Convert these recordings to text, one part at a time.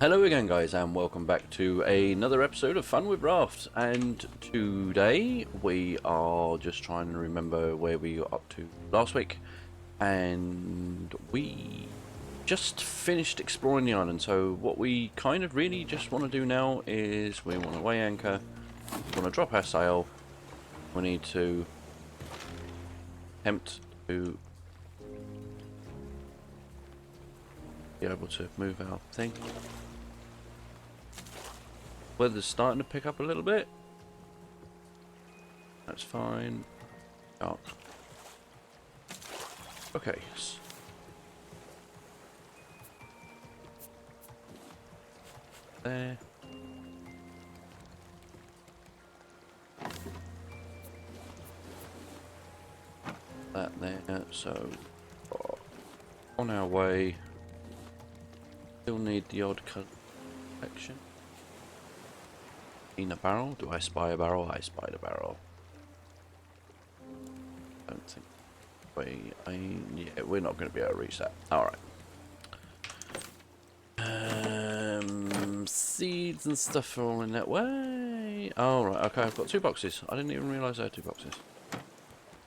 Hello again guys and welcome back to another episode of Fun with Rafts, and today we are just trying to remember where we got up to last week, and we just finished exploring the island. So what we kind of really just want to do now is we want to weigh anchor, we want to drop our sail, we need to attempt to be able to move our thing. Weather's starting to pick up a little bit. That's fine. Dark. Okay. There. That there. So, on our way. Still need the odd collection. In a barrel? Do I spy a barrel? I spied a barrel. Don't think. Yeah, we're not going to be able to reach that. Alright. Seeds and stuff are all in that way. Alright, okay, I've got 2 boxes. I didn't even realise I had 2 boxes.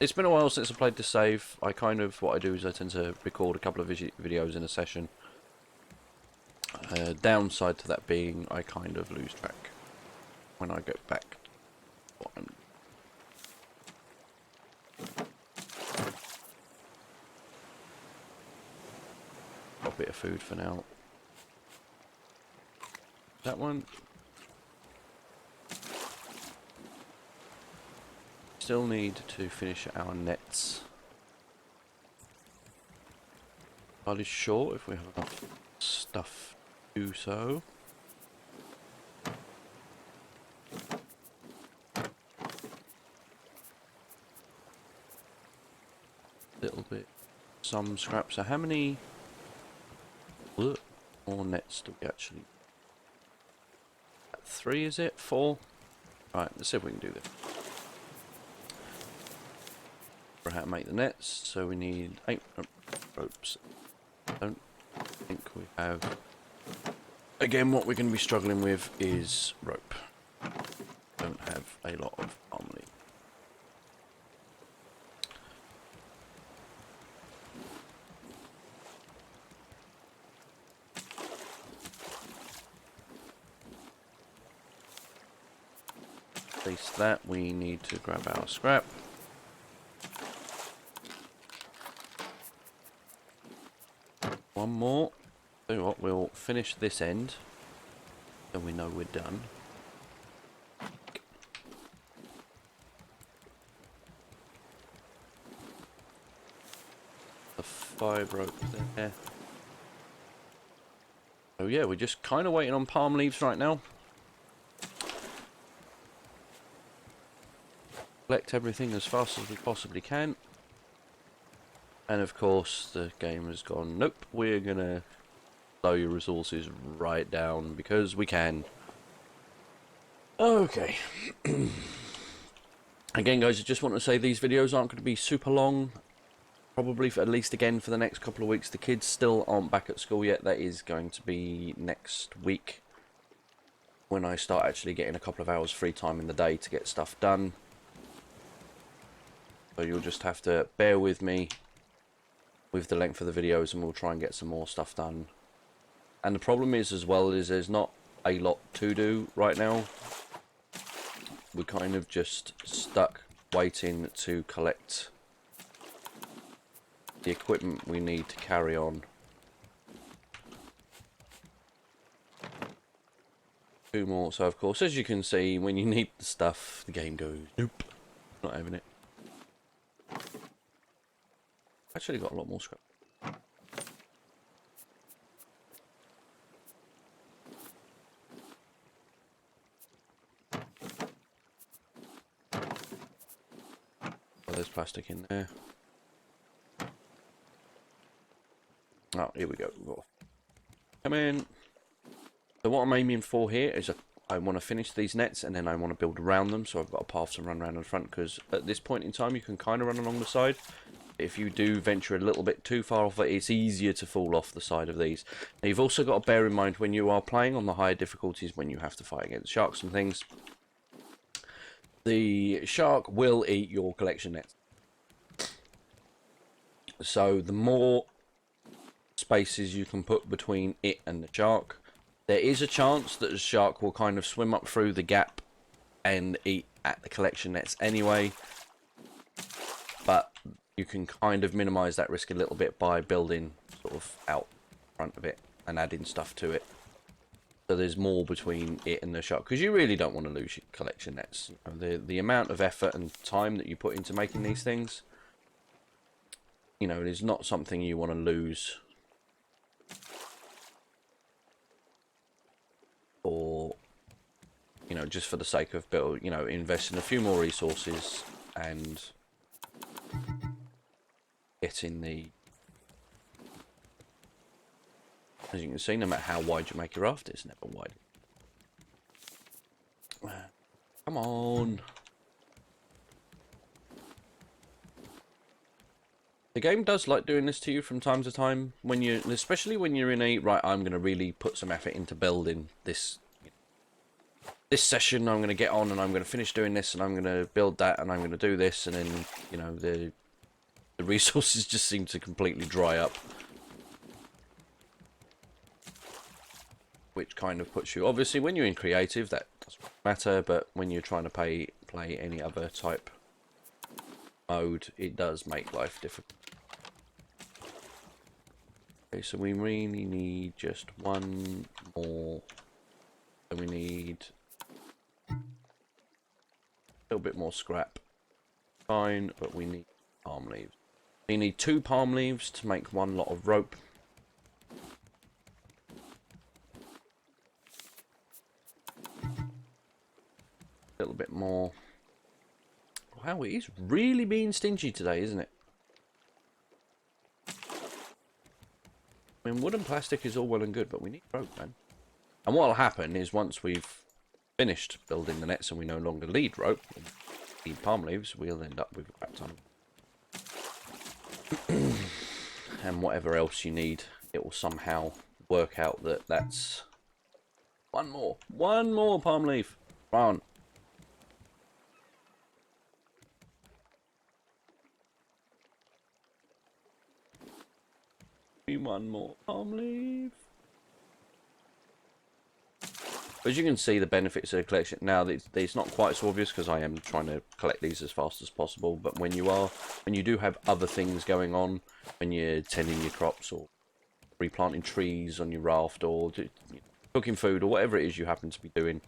It's been a while since I played this save. What I do is I tend to record a couple of videos in a session. Downside to that being I kind of lose track when I get back. Got a bit of food for now. That one. Still need to finish our nets. Hardly sure if we have enough stuff to do so. Little bit, some scraps. So how many more nets do we actually? 3 is it? 4? Right, let's see if we can do this. For how to make the nets, so we need 8 ropes. I don't think we have. Again, what we're going to be struggling with is rope. Don't have a lot of palm leaf. Place that, we need to grab our scrap. One more. Tell you what, we'll finish this end, then we know we're done. The 5 rope there. Oh yeah, we're just kind of waiting on palm leaves right now. Collect everything as fast as we possibly can. And of course the game has gone, nope, we're gonna slow your resources right down because we can. Okay. Again guys, I just want to say these videos aren't going to be super long. Probably for at least again for the next couple of weeks. The kids still aren't back at school yet. That is going to be next week when I start actually getting a couple of hours free time in the day to get stuff done. So you'll just have to bear with me with the length of the videos, and we'll try and get some more stuff done. And the problem is as well is there's not a lot to do right now. We're kind of just stuck waiting to collect the equipment we need to carry on. 2 more. So of course, as you can see, when you need the stuff, the game goes, nope, not having it. Actually got a lot more scrap. Oh, there's plastic in there. Oh, here we go. Come in. So what I'm aiming for here is I want to finish these nets and then I want to build around them, so I've got a path to run around in front, because at this point in time you can kind of run along the side. if you do venture a little bit too far off it, it's easier to fall off the side of these. Now, you've also got to bear in mind when you are playing on the higher difficulties, when you have to fight against sharks and things, the shark will eat your collection nets. So the more spaces you can put between it and the shark, there is a chance that the shark will kind of swim up through the gap and eat at the collection nets anyway, but you can kind of minimize that risk a little bit by building sort of out front of it and adding stuff to it, so there's more between it and the shark, because you really don't want to lose your collection nets. You know, the amount of effort and time that you put into making these things, you know, it is not something you want to lose or, you know, just for the sake of investing a few more resources and getting the, as you can see, no matter how wide you make your raft, it's never wide. Come on. The game does like doing this to you from time to time, when you, especially when you're in a, right, I'm going to really put some effort into building this session, I'm going to get on and I'm going to finish doing this and I'm going to build that and I'm going to do this, and then, you know, the resources just seem to completely dry up. Which kind of puts you, obviously when you're in creative that doesn't matter, but when you're trying to play any other type mode, it does make life difficult. Okay, so we really need just one more. So we need a little bit more scrap. Fine, but we need palm leaves. We need 2 palm leaves to make 1 lot of rope. A little bit more. Wow, it is really being stingy today, isn't it? I mean, wood and plastic is all well and good, but we need rope, man. And what will happen is once we've finished building the nets and we no longer need rope, we need palm leaves, we'll end up with a crap ton. And whatever else you need, it will somehow work out that that's one more palm leaf. Come on. One more palm leaf. As you can see, the benefits of the collection now, it's not quite so obvious because I am trying to collect these as fast as possible, but when you do have other things going on, when you're tending your crops or replanting trees on your raft or cooking food or whatever it is you happen to be doing,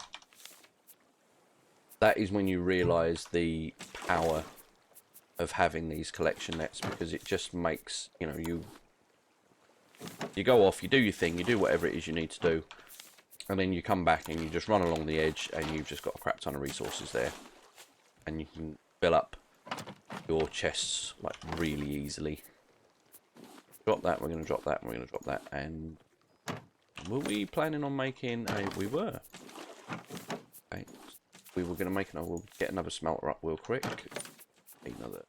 that is when you realise the power of having these collection nets, because it just makes, you know, you go off, you do your thing, you do whatever it is you need to do, and then you come back and you just run along the edge and you've just got a crap ton of resources there, and you can fill up your chests like really easily. Drop that, we're going to drop that, and we're going to drop that. And were we planning on making a... We were. Okay. We were going to make another... We'll get another smelter up real quick. Another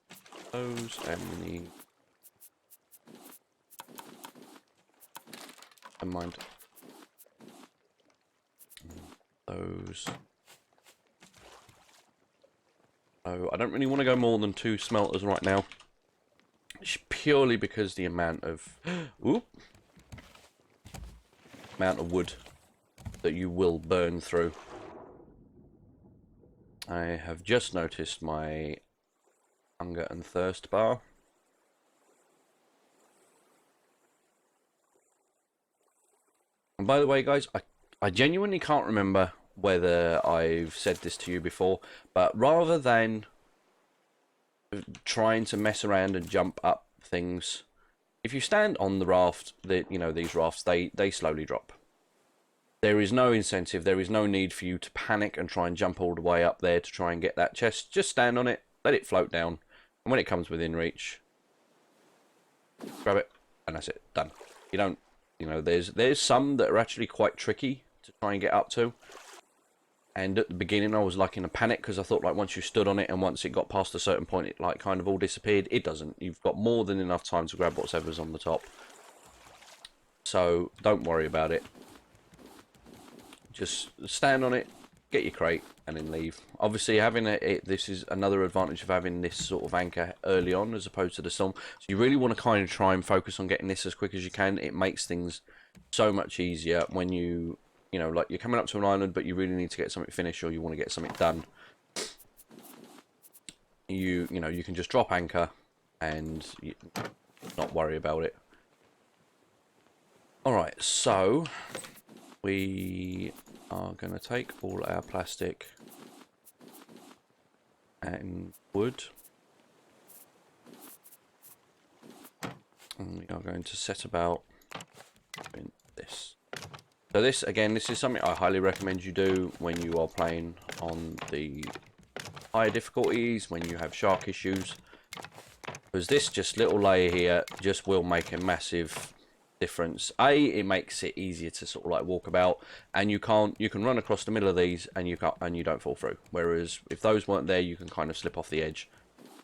those, and we need... Never mind. Those. Oh, I don't really want to go more than 2 smelters right now. It's purely because the amount of wood that you will burn through. I have just noticed my hunger and thirst bar. And by the way, guys, I genuinely can't remember whether I've said this to you before, but rather than trying to mess around and jump up things, if you stand on the raft, these rafts, they slowly drop. There is no incentive, there is no need for you to panic and try and jump all the way up there to try and get that chest. Just stand on it, let it float down, and when it comes within reach, grab it, and that's it, done. You don't, there's some that are actually quite tricky to try and get up to. And at the beginning I was like in a panic because I thought like once you stood on it and once it got past a certain point it like kind of all disappeared. It doesn't. You've got more than enough time to grab whatever's on the top. So don't worry about it. Just stand on it, get your crate, and then leave. Obviously, having this is another advantage of having this sort of anchor early on as opposed to the storm. So you really want to kind of try and focus on getting this as quick as you can. It makes things so much easier when you know, like you're coming up to an island, but you really need to get something finished or you want to get something done. You know, you can just drop anchor and not worry about it. All right, so we are going to take all our plastic and wood, and we are going to set about doing this. So this, again, this is something I highly recommend you do when you are playing on the higher difficulties, when you have shark issues, because this just little layer here just will make a massive difference. It makes it easier to sort of like walk about, and you can run across the middle of these and you don't fall through, whereas if those weren't there you can kind of slip off the edge.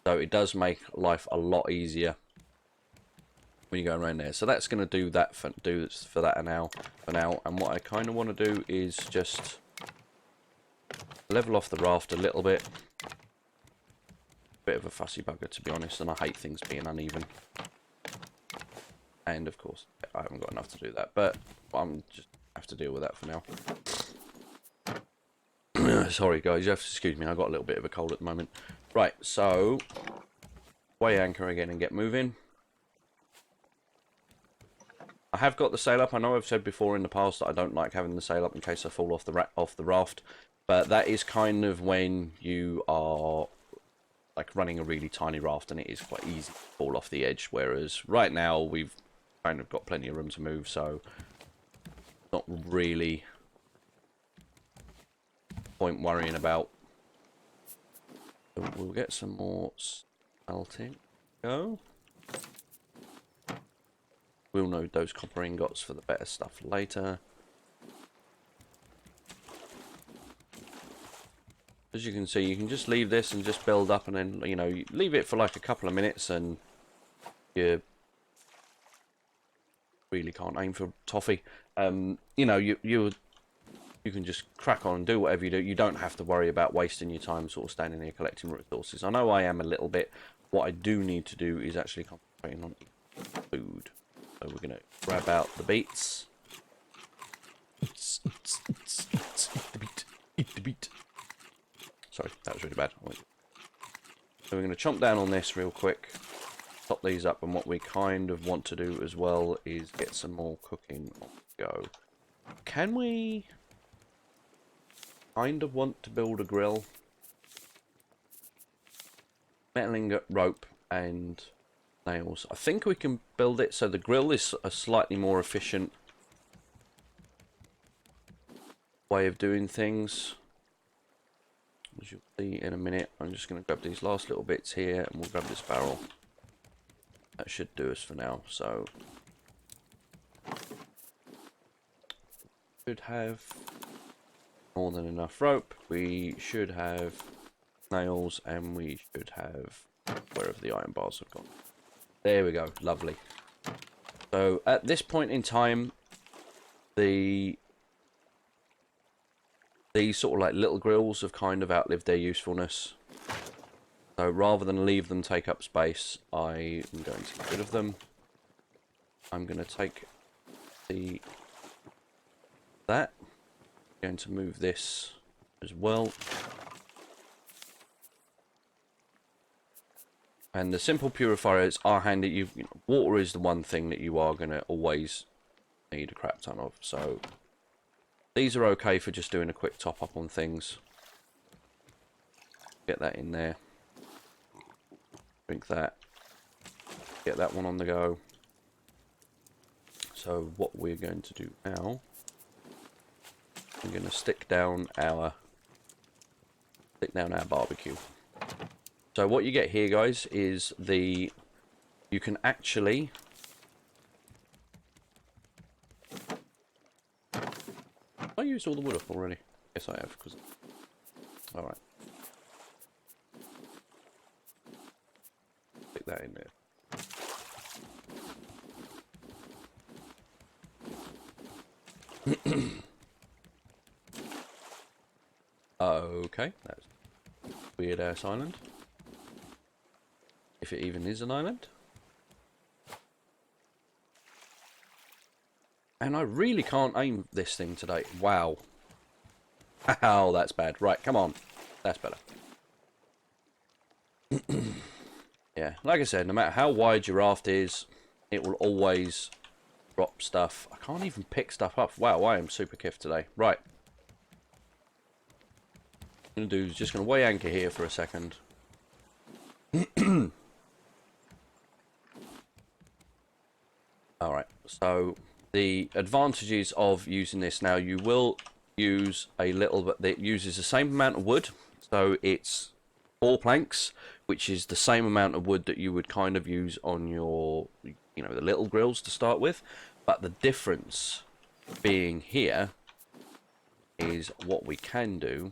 So it does make life a lot easier when you go around there. So that's going to do that for that now. And what I kind of want to do is just level off the raft a little bit. Bit of a fussy bugger, to be honest, and I hate things being uneven. And of course, I haven't got enough to do that, but I'm just have to deal with that for now. Sorry guys, you have to excuse me, I got a little bit of a cold at the moment. Right, so weigh anchor again and get moving. I have got the sail up. I know I've said before in the past that I don't like having the sail up in case I fall off the raft, but that is kind of when you are like running a really tiny raft and it is quite easy to fall off the edge, whereas right now we've kind of got plenty of room to move, so not really point worrying about. So we'll get some more smelting. Go. We'll need those copper ingots for the better stuff later. As you can see, you can just leave this and just build up, and then, you know, you leave it for like a couple of minutes and you really can't aim for toffee. You know, you can just crack on and do whatever you do. You don't have to worry about wasting your time sort of standing here collecting resources. I know I am a little bit. What I do need to do is actually concentrating on food. So we're going to grab out the beets. Eat the beet. Eat the beet. Sorry, that was really bad. So we're going to chomp down on this real quick. Top these up, and what we kind of want to do as well is get some more cooking on the go. Can we kind of want to build a grill? Metal ingot, rope, and nails. I think we can build it so the grill is a slightly more efficient way of doing things. As you'll see in a minute, I'm just going to grab these last little bits here and we'll grab this barrel. That should do us for now. So should have more than enough rope, we should have nails, and we should have wherever the iron bars have gone. There we go, lovely. So at this point in time, these sort of like little grills have kind of outlived their usefulness. So rather than leave them take up space, I am going to get rid of them. I'm going to take that. I'm going to move this as well. And the simple purifiers are handy. You know, water is the one thing that you are going to always need a crap ton of. So these are okay for just doing a quick top up on things. Get that in there. Drink that. Get that one on the go. So what we're going to do now, I'm going to stick down our barbecue. So what you get here, guys, is you can actually I used all the wood up already. Yes, I have, because All right. Stick that in there. Okay, that's weird ass island. If it even is an island. And I really can't aim this thing today. Wow. Wow, that's bad. Right, come on. That's better. Yeah, like I said, no matter how wide your raft is, it will always drop stuff. I can't even pick stuff up. Wow, I am super kiffed today. Right. What I'm going to do is just going to weigh anchor here for a second. Alright, so the advantages of using this now, you will use a little bit, that uses the same amount of wood, so it's 4 planks, which is the same amount of wood that you would kind of use on your, you know, the little grills to start with, but the difference being here is what we can do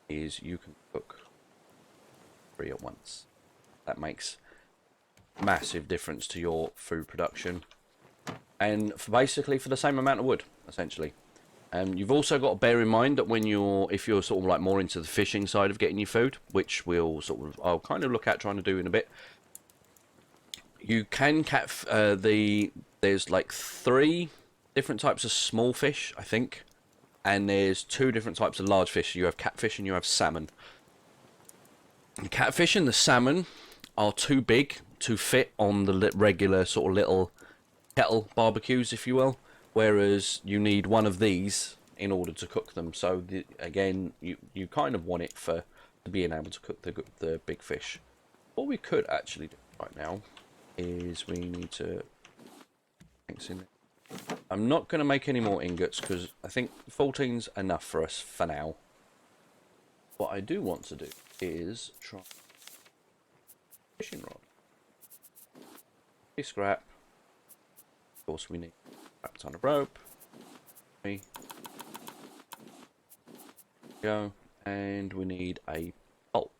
is you can cook 3 at once. That makes massive difference to your food production, and basically for the same amount of wood, essentially. You've also got to bear in mind that when if you're sort of like more into the fishing side of getting your food, which I'll kind of look at trying to do in a bit, you can catch there's like 3 different types of small fish, I think, and there's 2 different types of large fish. You have catfish and you have salmon. The catfish and the salmon are too big to fit on the regular sort of little kettle barbecues, if you will, whereas you need one of these in order to cook them. So again, you kind of want it to being able to cook the big fish. What we could actually do right now is we need to, I'm not going to make any more ingots because I think 14's enough for us for now. What I do want to do is try fishing rod. Scrap. Of course, we need a ton of rope. Go, and we need a bolt.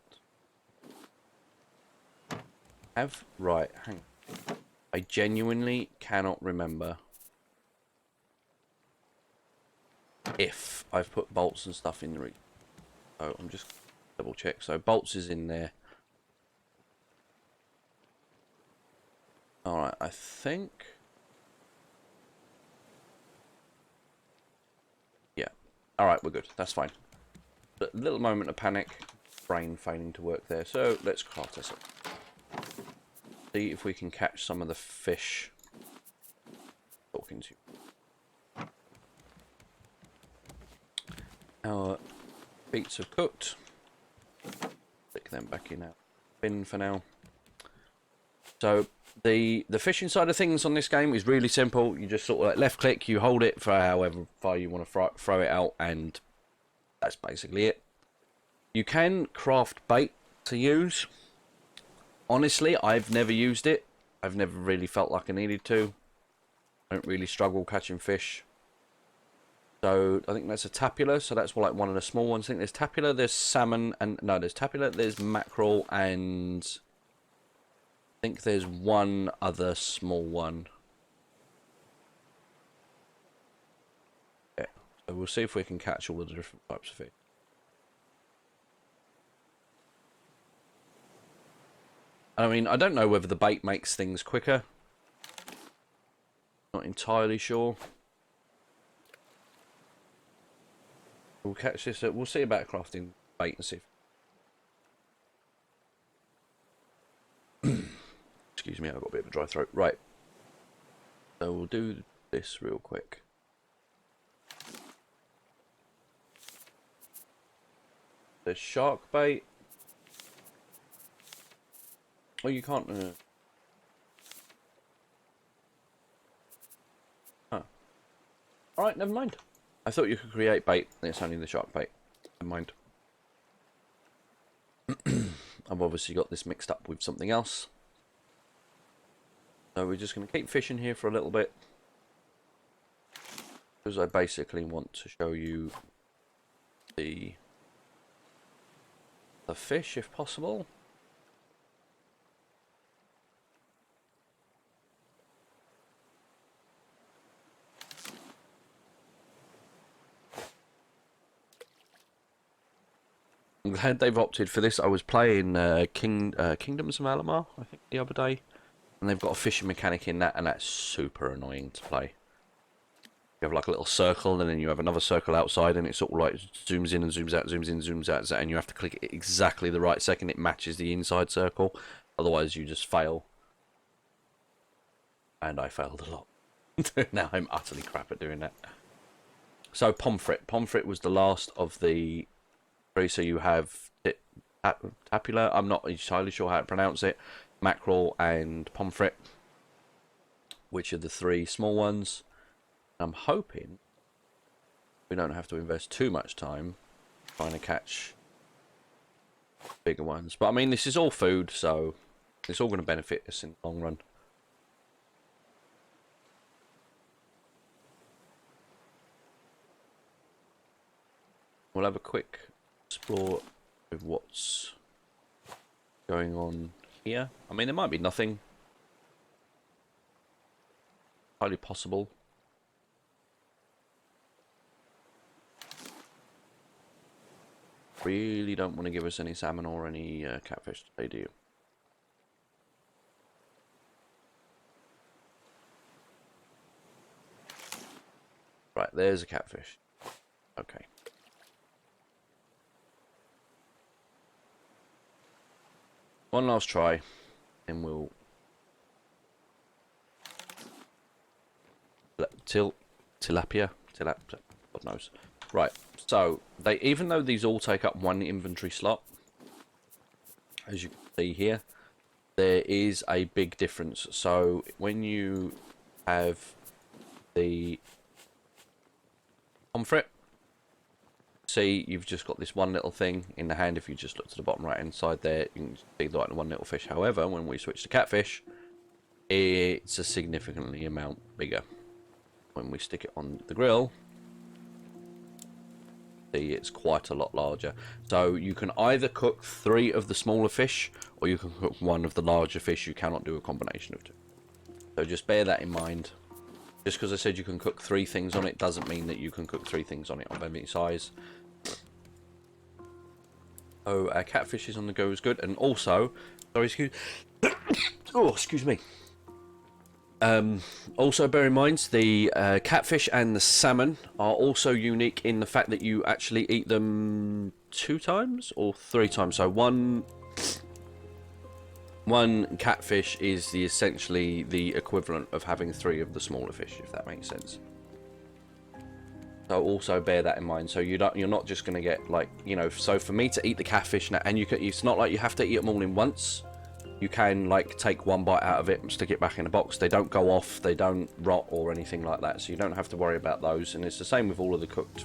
Right, hang on. I genuinely cannot remember if I've put bolts and stuff in the rig. So I'm just double check. So bolts is in there. Alright, I think. Yeah. Alright, we're good. That's fine. A little moment of panic. Brain failing to work there. So let's craft this up. See if we can catch some of the fish. Talking to you. Our beets have cooked. Stick them back in our bin for now. So the fishing side of things on this game is really simple. You just sort of like left click, you hold it for however far you want to throw it out, and that's basically it. You can craft bait to use. Honestly, I've never used it. I've never really felt like I needed to. I don't really struggle catching fish. So I think that's a tapula, so that's like one of the small ones. I think there's tapula, there's salmon, and no, there's tapula, there's mackerel, and I think there's one other small one. Yeah, so we'll see if we can catch all of the different types of fish. I mean, I don't know whether the bait makes things quicker. Not entirely sure. We'll catch this. We'll see about crafting bait and see. Excuse me, I've got a bit of a dry throat. Right. So we'll do this real quick. There's shark bait. Oh, you can't. Huh. Alright, never mind. I thought you could create bait, and it's only the shark bait. Never mind. I've obviously got this mixed up with something else. So we're just going to keep fishing here for a little bit. Because I basically want to show you the fish if possible. I'm glad they've opted for this. I was playing Kingdoms of Alamar, I think, the other day, and they've got a fishing mechanic in that, and that's super annoying to play. You have like a little circle, and then you have another circle outside, and it sort of like zooms in and zooms out, zooms in, zooms out, and you have to click it exactly the right second it matches the inside circle. Otherwise, you just fail. And I failed a lot. Now I'm utterly crap at doing that. So pomfret. Pomfret was the last of the three. So you have tapula. I'm not entirely sure how to pronounce it. Mackerel and pomfret, which are the three small ones. I'm hoping we don't have to invest too much time trying to catch bigger ones. But I mean, this is all food, so it's all going to benefit us in the long run. We'll have a quick explore of what's going on here. I mean, there might be nothing. Highly possible. Really don't want to give us any salmon or any catfish today, do you? Right, there's a catfish. Okay. One last try, and we'll tilapia, God knows. Right, so even though these all take up one inventory slot, as you can see here, there is a big difference. So when you have the pomfret, see, you've just got this one little thing in the hand. If you just look to the bottom right hand side there, you can see like the one little fish. However, when we switch to catfish, it's a significantly amount bigger. When we stick it on the grill, see, it's quite a lot larger. So you can either cook 3 of the smaller fish, or you can cook 1 of the larger fish. You cannot do a combination of 2. So just bear that in mind. Just because I said you can cook 3 things on it doesn't mean that you can cook 3 things on it of any size. Oh, catfish is on the go is good, and also, sorry, excuse me. Also bear in mind the catfish and the salmon are also unique in the fact that you actually eat them 2 times or 3 times. So one catfish is essentially the equivalent of having 3 of the smaller fish, if that makes sense. So also bear that in mind. So you're not just going to get, like, you know, so for me to eat the catfish now, and it's not like you have to eat them all in once. You can, like, take 1 bite out of it and stick it back in a box. They don't go off, they don't rot or anything like that, so you don't have to worry about those. And it's the same with all of the cooked,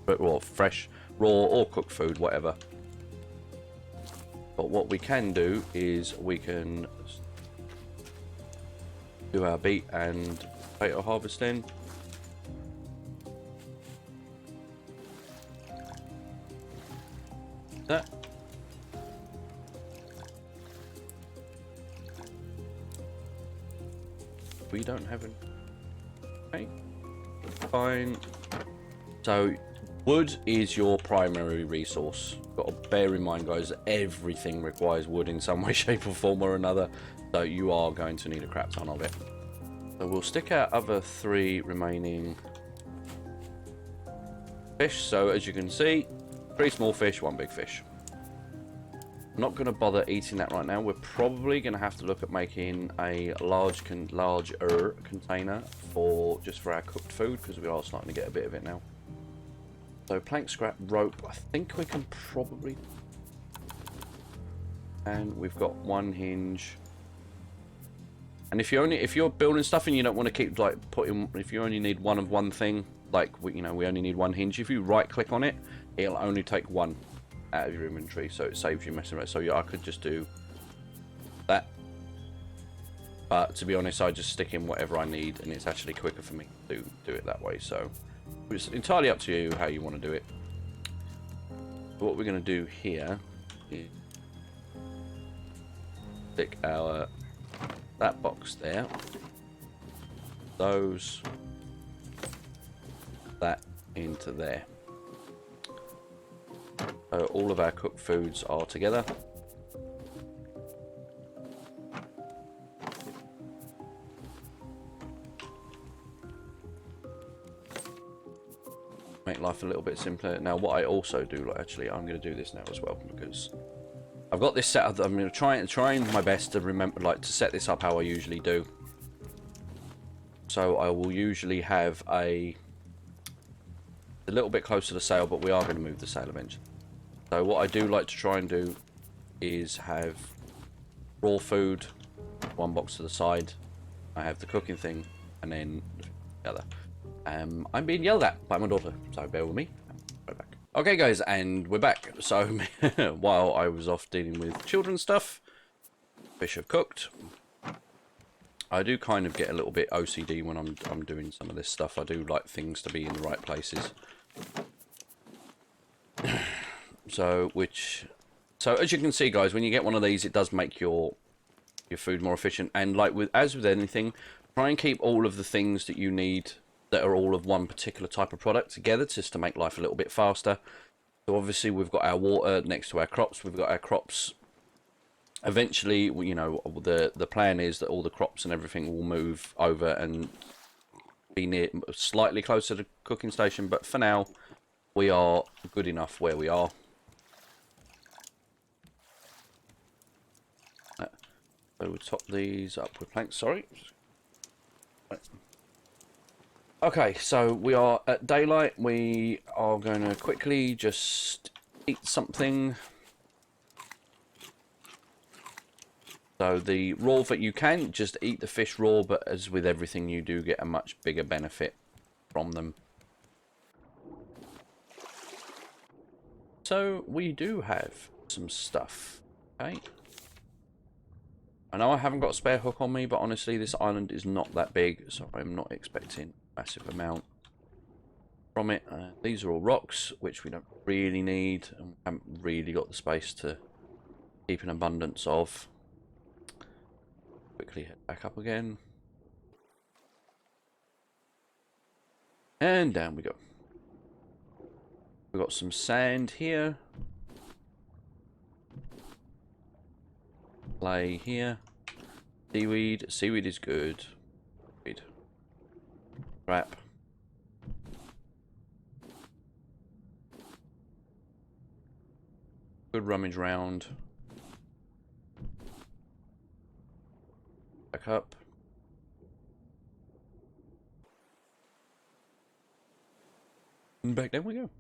or fresh, raw or cooked food, whatever. But what we can do is we can do our beet and potato harvesting. That. We don't have any. Okay. Fine. So, wood is your primary resource. Got to bear in mind, guys, everything requires wood in some way, shape, or form or another. So you are going to need a crap ton of it. So we'll stick our other 3 remaining fish. So as you can see, 3 small fish, 1 big fish. I'm not going to bother eating that right now. We're probably going to have to look at making a larger container for our cooked food, because we are starting to get a bit of it now. So plank, scrap, rope. I think we can probably, and we've got 1 hinge. And if you're building stuff and you don't want to keep like if you only need one of one thing, like we only need 1 hinge. If you right click on it, it'll only take 1 out of your inventory, so it saves you messing around. So yeah, I could just do that, but to be honest, I just stick in whatever I need, and it's actually quicker for me to do it that way. So it's entirely up to you how you want to do it. What we're going to do here is stick that box there, that into there. So all of our cooked foods are together. Make life a little bit simpler. Now what I also do, like, actually I'm going to do this now as well, because I've got this set up. I'm going to trying my best to remember, like, to set this up how I usually do. So I will usually have a little bit closer to the sail, but we are going to move the sail eventually. So what I do like to try and do is have raw food, one box to the side. I have the cooking thing, and then the other. I'm being yelled at by my daughter, so bear with me. Right back. Okay, guys, and we're back. So while I was off dealing with children's stuff, fish have cooked. I do kind of get a little bit OCD when I'm doing some of this stuff. I do like things to be in the right places. So as you can see, guys, when you get one of these, it does make your food more efficient. And like as with anything, try and keep all of the things that you need that are all of one particular type of product together, just to make life a little bit faster. So obviously we've got our water next to our crops. We've got our crops. Eventually, you know, the plan is that all the crops and everything will move over and be near, slightly closer to the cooking station. But for now, we are good enough where we are. So we'll top these up with planks. Sorry. Okay, so we are at daylight. We are going to quickly just eat something. So the raw that you can, just eat the fish raw, but as with everything, you do get a much bigger benefit from them. So we do have some stuff, okay? I know I haven't got a spare hook on me, but honestly, this island is not that big, so I'm not expecting a massive amount from it. These are all rocks, which we don't really need, and we haven't really got the space to keep an abundance of. Quickly head back up again. And down we go. We've got some sand here. Clay here. Seaweed. Seaweed is good. Crap. Good rummage round. Back up. And back down we go.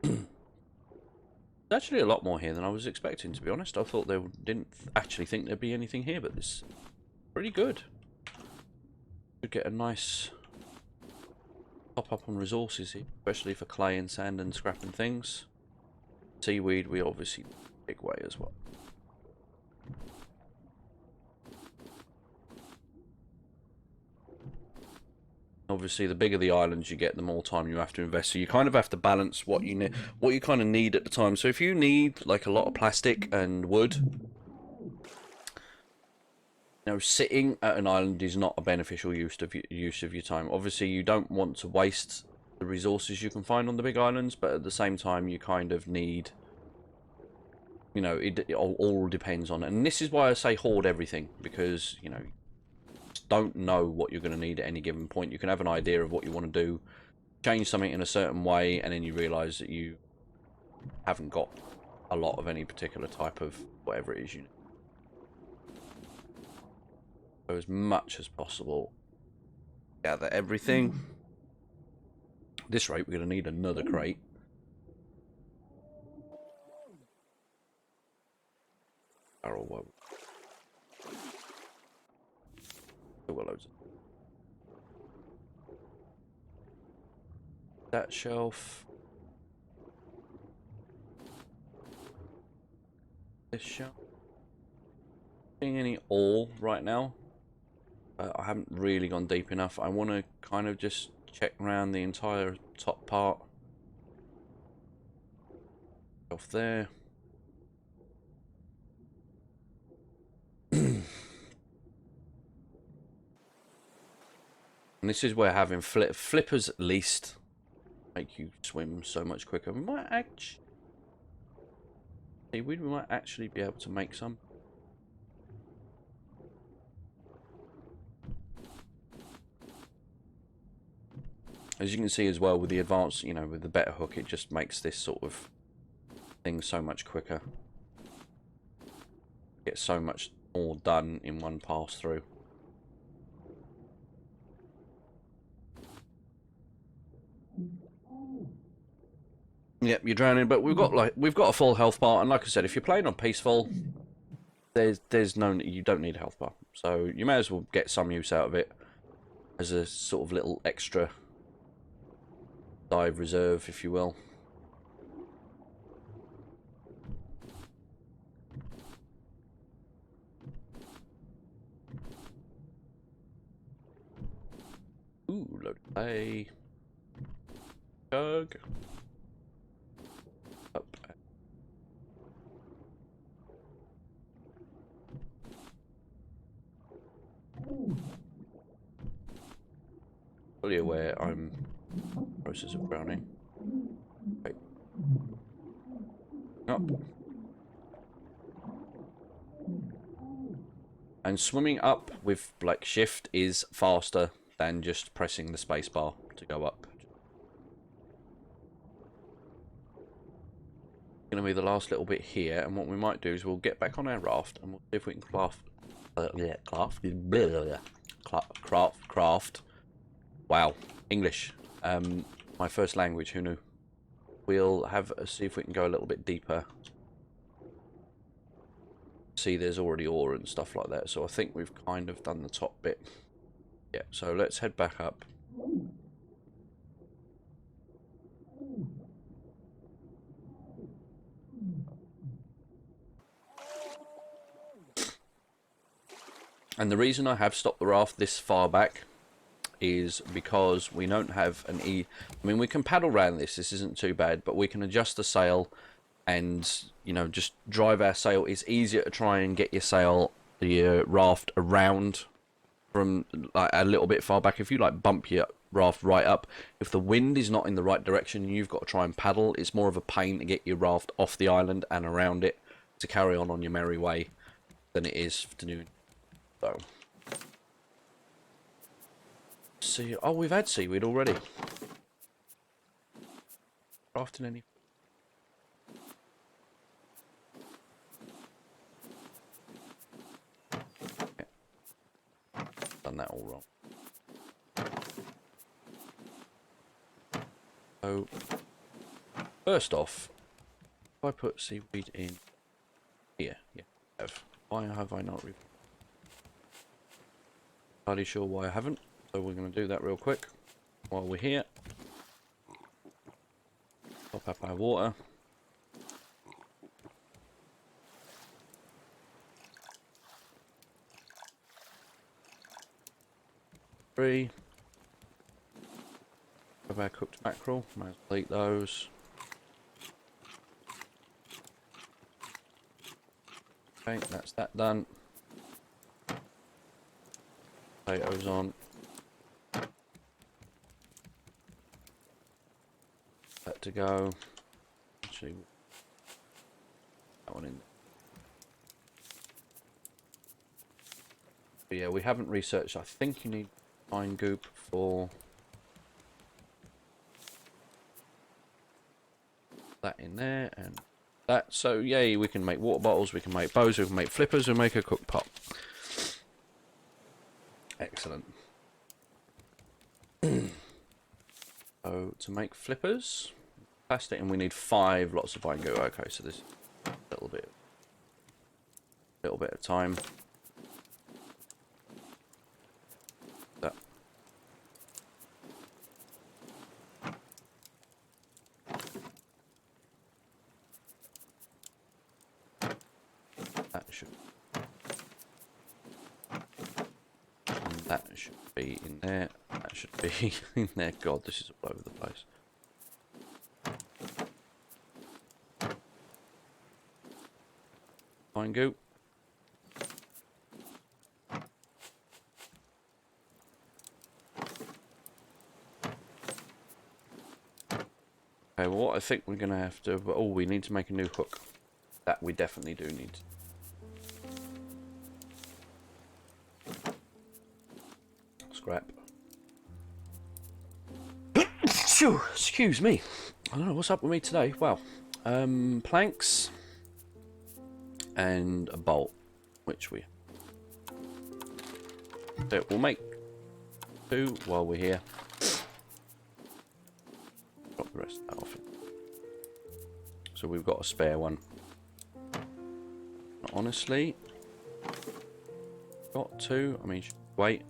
There's actually a lot more here than I was expecting, to be honest. I thought they didn't actually think there'd be anything here, but this is pretty good. Could get a nice top up on resources here, especially for clay and sand and scrapping things. Seaweed, we obviously big way as well. Obviously, the bigger the islands you get, the more time you have to invest. So you kind of have to balance what you need, what you kind of need at the time. So if you need like a lot of plastic and wood, you know, sitting at an island is not a beneficial use of your time. Obviously, you don't want to waste the resources you can find on the big islands, but at the same time, you kind of need, you know, it all depends on it. And this is why I say hoard everything, because, you know, don't know what you're going to need at any given point. You can have an idea of what you want to do, change something in a certain way, and then you realize that you haven't got a lot of any particular type of whatever it is you need. So as much as possible, gather everything. At this rate, we're going to need another crate. Barrel woe. Still got loads. That shelf. This shelf. Seeing any ore right now? I haven't really gone deep enough. I want to kind of just check around the entire top part. Off there. And this is where having flippers at least make you swim so much quicker. We might actually be able to make some. As you can see as well with the advanced, you know, with the better hook, it just makes this sort of thing so much quicker. Get so much more done in one pass through. Yep, you're drowning, but we've got a full health bar, and like I said, if you're playing on peaceful, there's no, you don't need a health bar, so you may as well get some use out of it as a sort of little extra dive reserve, if you will. Ooh, load play. Chug. Up. Fully aware I'm in the process of drowning. Okay. Up. And swimming up with like shift is faster than just pressing the space bar to go up. Going to be the last little bit here, and what we might do is we'll get back on our raft and we'll see if we can craft. Wow, English. My first language. Who knew? We'll see if we can go a little bit deeper. See, there's already ore and stuff like that, so I think we've kind of done the top bit. Yeah, so let's head back up. And the reason I have stopped the raft this far back is because we don't have an I mean, we can paddle around this isn't too bad, but we can adjust the sail and, you know, just drive our sail. It's easier to try and get your raft around from like a little bit far back. If you like bump your raft right up, if the wind is not in the right direction and you've got to try and paddle, it's more of a pain to get your raft off the island and around it to carry on your merry way than it is to do so. See, oh, we've had seaweed already. Crafting any? Yeah. Done that all wrong. So, first off, if I put seaweed in here, yeah, why have I not? Entirely sure why I haven't. So we're going to do that real quick while we're here. Top up our water. Three. Have our cooked mackerel. Might as well eat those. Okay, that's that done. Potatoes on. That to go. Actually, that one in. But yeah, we haven't researched. I think you need fine goop for that in there and that. So yay, we can make water bottles, we can make bows, we can make flippers, and make a cook pot. Excellent. So to make flippers, plastic, and we need 5 lots of fine goo. Okay, so this a little bit of time. That. That should. And that should be in there. That should be in there. God, this is all over the place. Fine goop. Okay, well, what I think we're going to have to... Oh, we need to make a new hook. That we definitely do need. Scrap. Excuse me. I don't know what's up with me today. Wow. Planks. And a bolt. Which we... So we'll make 2 while we're here. Drop the rest of that off. So we've got a spare one. Honestly, got 2. I mean, wait.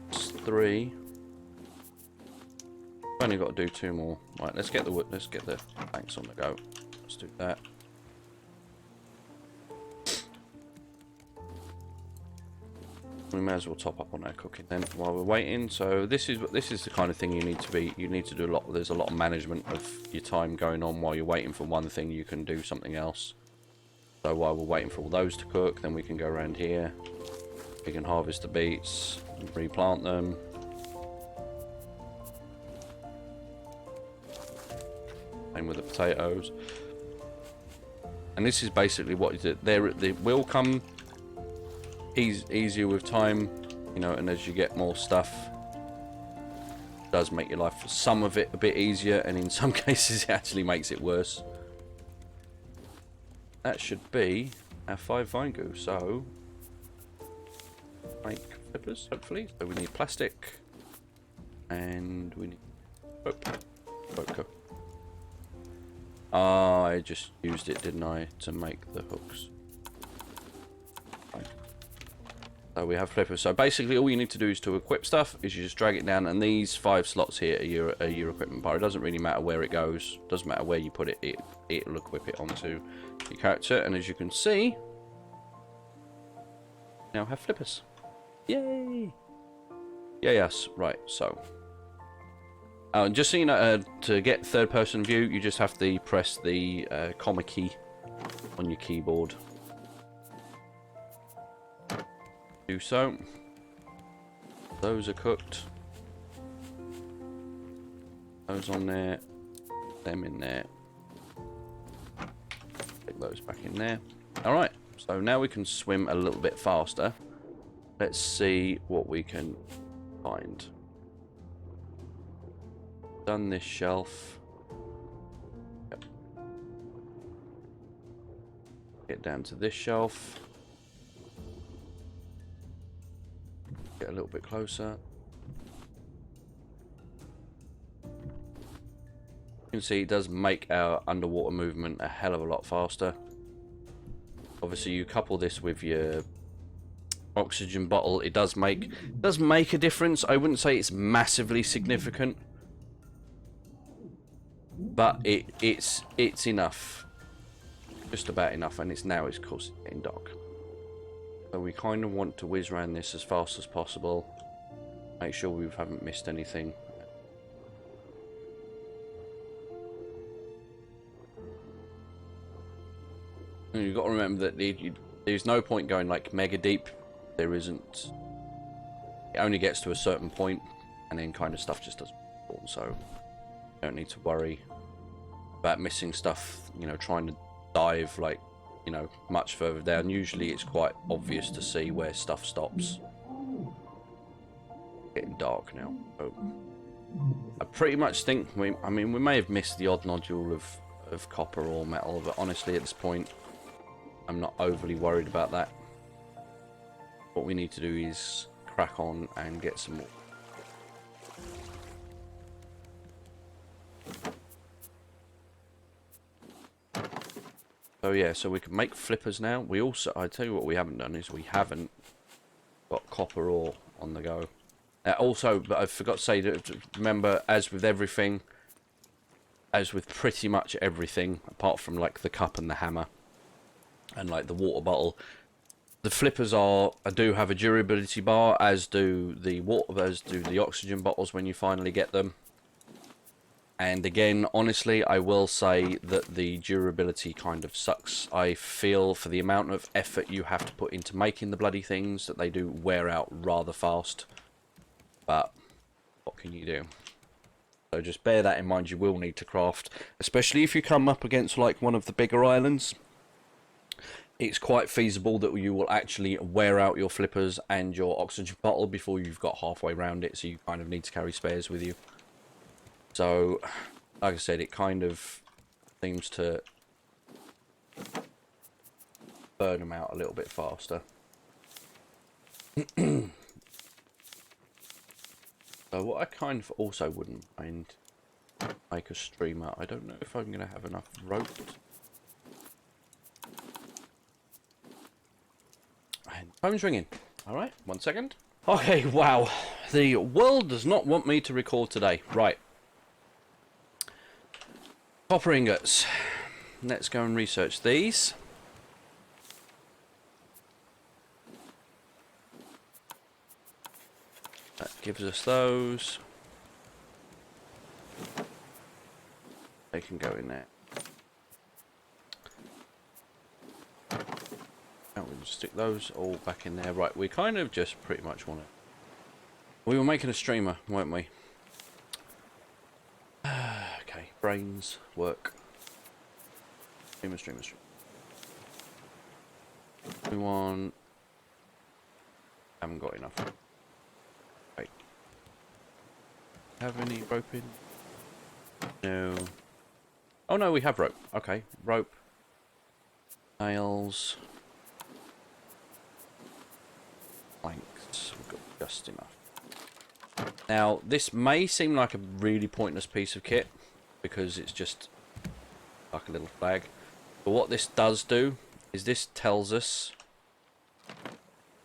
It's 3. Only got to do 2 more. Right, let's get the wood. Let's get the planks on the go. Let's do that. We may as well top up on our cooking then while we're waiting. So this is the kind of thing you need to do a lot. There's a lot of management of your time going on while you're waiting for one thing. You can do something else. So while we're waiting for all those to cook, then we can go around here. We can harvest the beets and replant them. Same with the potatoes. And this is basically what you do. They will come easier with time, you know, and as you get more stuff, it does make your life, some of it, a bit easier, and in some cases it actually makes it worse. That should be our 5 vine goo. So make flippers, hopefully. So we need plastic, and we need rope. I just used it, didn't I, to make the hooks. So we have flippers. So basically all you need to do is to equip stuff is you just drag it down, and these 5 slots here are your equipment bar. It doesn't really matter where it goes. Doesn't matter where you put it. It'll equip it onto your character. And as you can see, now have flippers. Yay! Yeah, yes. Right. So, just so you know, to get third-person view, you just have to press the comma key on your keyboard. Do so. Those are cooked. Those on there. Them in there. Put those back in there. Alright, so now we can swim a little bit faster. Let's see what we can find. Done this shelf. Yep. Get down to this shelf. Get a little bit closer. You can see it does make our underwater movement a hell of a lot faster. Obviously you couple this with your oxygen bottle, it does make a difference. I wouldn't say it's massively significant, but it's enough. Just about enough, and it's now, of course, getting dark. So we kind of want to whiz around this as fast as possible. Make sure we haven't missed anything. And you've got to remember that there's no point going like mega deep. There isn't. It only gets to a certain point, and then kind of stuff just doesn't fall. So you don't need to worry about missing stuff. You know, trying to dive like, you know, much further down. Usually it's quite obvious to see where stuff stops. Getting dark now. So I pretty much think we may have missed the odd nodule of copper or metal, but honestly at this point I'm not overly worried about that. What we need to do is crack on and get some more. So yeah, so we can make flippers now. We also, I tell you what we haven't done is we haven't got copper ore on the go. Also, but I forgot to say that, remember, as with everything, as with pretty much everything, apart from like the cup and the hammer, and like the water bottle, the flippers do have a durability bar, as do the oxygen bottles when you finally get them. And again, honestly, I will say that the durability kind of sucks. I feel for the amount of effort you have to put into making the bloody things, that they do wear out rather fast. But what can you do? So just bear that in mind. You will need to craft, especially if you come up against like one of the bigger islands. It's quite feasible that you will actually wear out your flippers and your oxygen bottle before you've got halfway around it, so you kind of need to carry spares with you. So, like I said, it kind of seems to burn them out a little bit faster. So what I kind of also wouldn't mind, make a streamer. I don't know if I'm going to have enough rope. And phone's ringing. Alright, 1 second. Okay, wow. The world does not want me to record today. Right. Copper ingots. Let's go and research these. That gives us those. They can go in there. And we'll stick those all back in there. Right, we kind of just pretty much want it. We were making a streamer, weren't we? Okay, brains work. Streamer. We want... haven't got enough. Wait. Have any rope in? No. Oh no, we have rope. Okay, rope. Nails. Planks. We've got just enough. Now, this may seem like a really pointless piece of kit, because it's just like a little flag. But what this does do is this tells us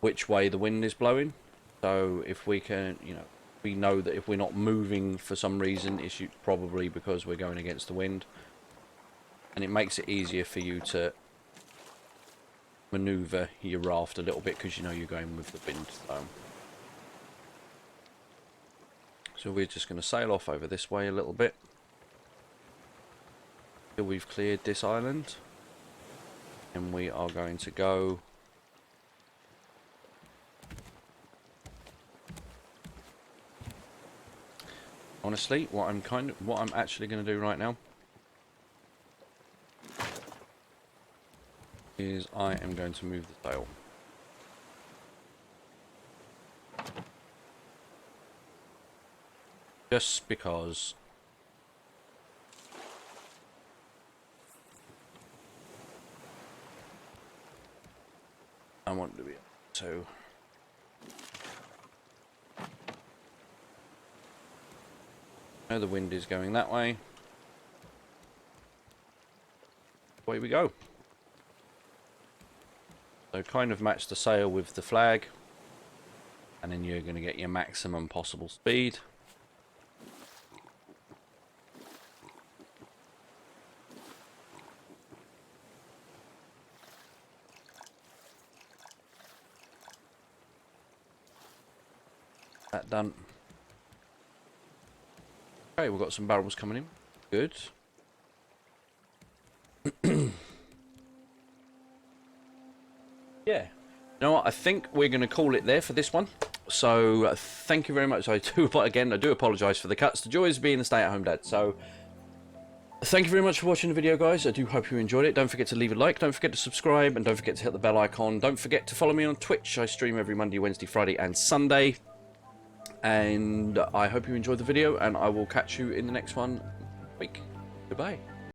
which way the wind is blowing. So if we can, you know, we know that if we're not moving for some reason, it's probably because we're going against the wind. And it makes it easier for you to maneuver your raft a little bit, because you know you're going with the wind. So we're just going to sail off over this way a little bit till we've cleared this island. And we are going to go honestly, what I'm actually going to do right now is I am going to move the sail. Just because I want to be able to. Now the wind is going that way. Away we go. So kind of match the sail with the flag, and then you're going to get your maximum possible speed. That done. Okay, we've got some barrels coming in. Good. Yeah. You know what? I think we're going to call it there for this one. So, thank you very much. I do apologise for the cuts. The joys of being a stay-at-home dad. So, thank you very much for watching the video, guys. I do hope you enjoyed it. Don't forget to leave a like. Don't forget to subscribe. And don't forget to hit the bell icon. Don't forget to follow me on Twitch. I stream every Monday, Wednesday, Friday, and Sunday. And I hope you enjoyed the video. And I will catch you in the next one. Goodbye.